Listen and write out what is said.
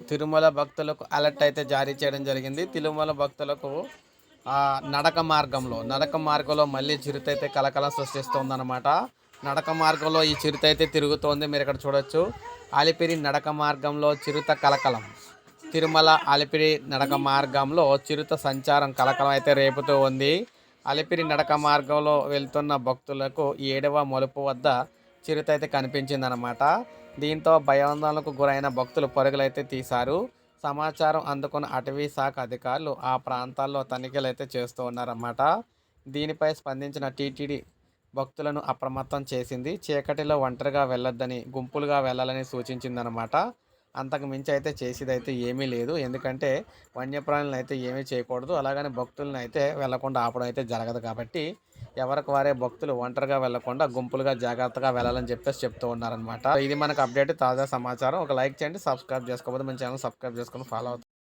తిరుమల భక్తులకు అలర్ట్ అయితే జారీ చేయడం జరిగింది. తిరుమల భక్తులకు నడక మార్గంలో మళ్ళీ చిరుత అయితే కలకలం సృష్టిస్తోందన్నమాట. నడక మార్గంలో ఈ చిరుత అయితే తిరుగుతోంది. మీరు ఇక్కడ చూడొచ్చు. అలిపిరి నడక మార్గంలో చిరుత కలకలం. తిరుమల అలిపిరి నడక మార్గంలో చిరుత సంచారం కలకలం అయితే రేపుతూ ఉంది. అలిపిరి నడక మార్గంలో వెళ్తున్న భక్తులకు 7వ మలుపు వద్ద చిరుత అయితే కనిపించిందనమాట. దీంతో భయాందోళనకు గురైన భక్తులు పరుగులైతే తీశారు. సమాచారం అందుకున్న అటవీ శాఖ అధికారులు ఆ ప్రాంతాల్లో తనిఖీలు అయితే చేస్తూ ఉన్నారన్నమాట. దీనిపై స్పందించిన టీటీడీ భక్తులను అప్రమత్తం చేసింది. చీకటిలో ఒంటరిగా వెళ్ళొద్దని, గుంపులుగా వెళ్ళాలని సూచించిందనమాట. అంతకు మించి అయితే చేసేదైతే ఏమీ లేదు. ఎందుకంటే వన్యప్రాణులను అయితే ఏమీ చేయకూడదు. అలాగని భక్తులను అయితే వెళ్లకుండా ఆపడం అయితే జరగదు కాబట్టి ఎవరికి వారే భక్తులు ఒంటరిగా వెళ్లకుండా గుంపులుగా జాగ్రత్తగా వెళ్ళాలని చెప్తూ ఉన్నారనమాట. ఇది మనకు అప్డేట్ తాజా సమాచారం. ఒక లైక్ చేయండి, సబ్స్క్రైబ్ చేసుకోకపోతే మన ఛానల్ సబ్స్క్రైబ్ చేసుకొని ఫాలో అవుతుంది.